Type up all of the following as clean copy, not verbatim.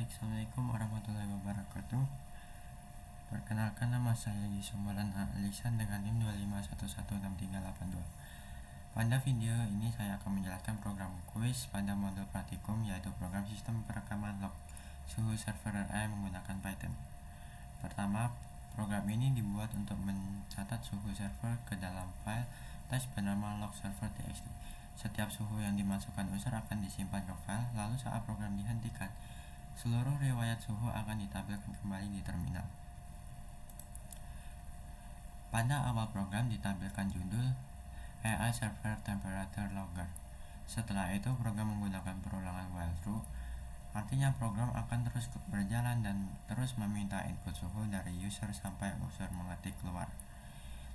Assalamualaikum warahmatullahi wabarakatuh. Perkenalkan, nama saya Yusumulan Alisan dengan NIM 251163882. Pada video ini saya akan menjelaskan program kuis pada modul praktikum, yaitu program sistem perekaman log suhu server RA menggunakan Python. Pertama, program ini dibuat untuk mencatat suhu server ke dalam file teks bernama log server.txt. Setiap suhu yang dimasukkan user akan disimpan ke file, lalu saat program dihentikan, seluruh riwayat suhu akan ditampilkan kembali di terminal. Pada awal program ditampilkan judul AI Server Temperature Logger. Setelah itu program menggunakan perulangan while true, artinya program akan terus berjalan dan terus meminta input suhu dari user sampai user mengetik keluar.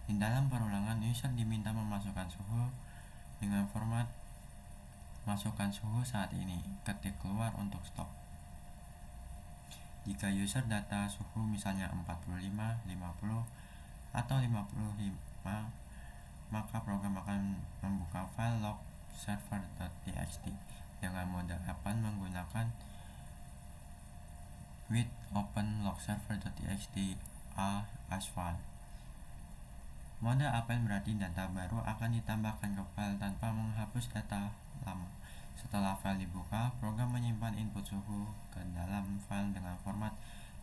Di dalam perulangan, user diminta memasukkan suhu dengan format masukkan suhu saat ini, ketik keluar untuk stop. Jika user data suhu misalnya 45, 50, atau 55, maka program akan membuka file log server.txt dengan mode open menggunakan with open log server.txt as file. Mode open berarti data baru akan ditambahkan ke file tanpa menghapus data lama. Setelah file dibuka, program menyimpan input suhu ke dalam file dengan format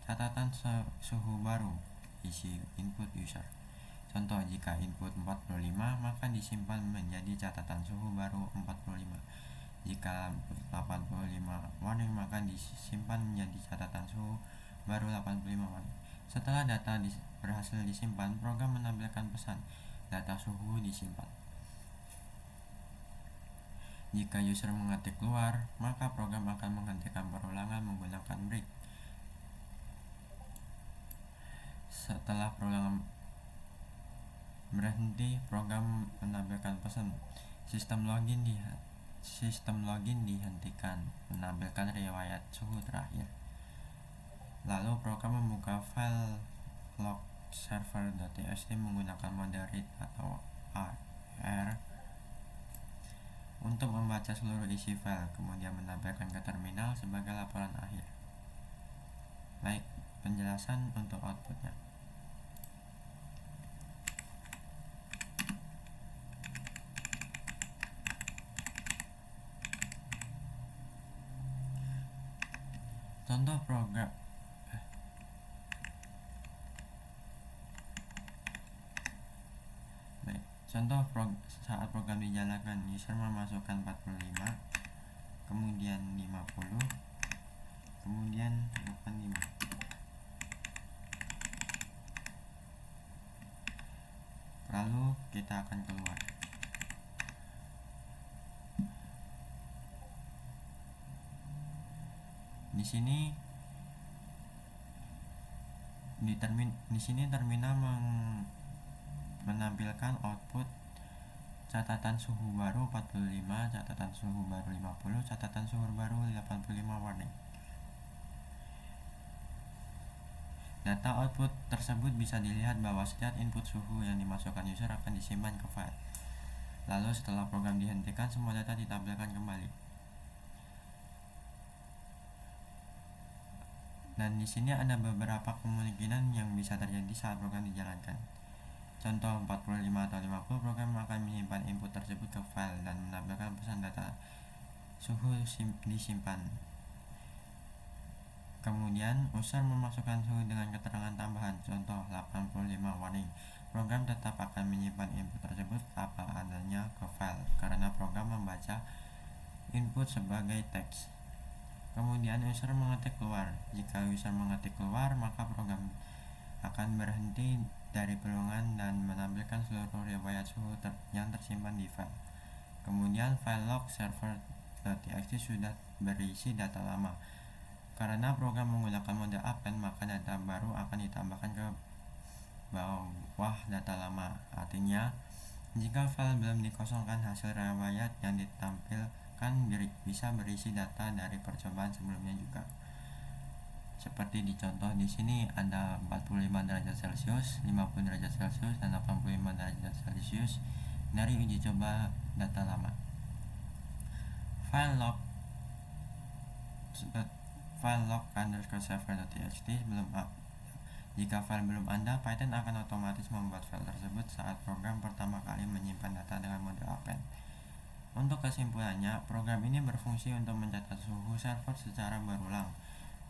catatan suhu baru isi input user. Contoh, jika input 45, maka disimpan menjadi catatan suhu baru 45. Jika 85 warning, maka disimpan menjadi catatan suhu baru 85 warning. Setelah data berhasil disimpan, program menampilkan pesan data suhu disimpan. Jika user mengetik keluar, maka program akan menghentikan perulangan menggunakan break. Setelah perulangan berhenti, program menampilkan pesan sistem login dihentikan, menampilkan riwayat suhu terakhir. Lalu program membuka file log server.txt menggunakan mode read atau AR untuk membaca seluruh isi file, kemudian menampilkan ke terminal sebagai laporan akhir. Baik, penjelasan untuk outputnya. Contoh program saat program dijalankan, user memasukkan 45, kemudian 50, kemudian 85. Lalu kita akan keluar. Di sini terminal menampilkan output catatan suhu baru 45, catatan suhu baru 50, catatan suhu baru 85 warning. Data output tersebut bisa dilihat bahwa setiap input suhu yang dimasukkan user akan disimpan ke file. Lalu setelah program dihentikan, semua data ditampilkan kembali. Dan di sini ada beberapa kemungkinan yang bisa terjadi saat program dijalankan. Contoh 45 atau 50, program akan menyimpan input tersebut ke file dan menampilkan pesan data suhu disimpan. Kemudian user memasukkan suhu dengan keterangan tambahan, contoh 85 warning. Program tetap akan menyimpan input tersebut apa adanya ke file karena program membaca input sebagai teks. Kemudian user mengetik keluar. Jika user mengetik keluar, maka program akan berhenti dari perulangan dan menampilkan seluruh riwayat suhu yang tersimpan di file. Kemudian file log server.txt sudah berisi data lama. Karena program menggunakan mode append, maka data baru akan ditambahkan ke bawah data lama. Artinya, jika file belum dikosongkan, hasil riwayat yang ditampilkan bisa berisi data dari percobaan sebelumnya juga. Seperti di contoh di sini ada 45 derajat Celcius, 50 derajat Celcius, dan 85 derajat Celcius dari uji coba data lama. File file log_server.txt belum ada. Jika file belum ada, Python akan otomatis membuat file tersebut saat program pertama kali menyimpan data dengan mode append. Untuk kesimpulannya, program ini berfungsi untuk mencatat suhu server secara berulang,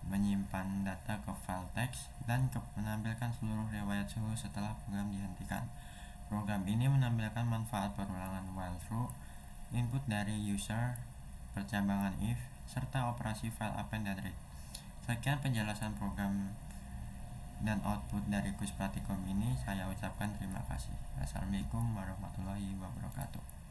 menyimpan data ke file teks, dan menampilkan seluruh riwayat suhu setelah program dihentikan. Program ini menampilkan manfaat perulangan while true, input dari user, percabangan if, serta operasi file append dan read. Sekian penjelasan program dan output dari kuis praktikum ini. Saya ucapkan terima kasih. Assalamualaikum warahmatullahi wabarakatuh.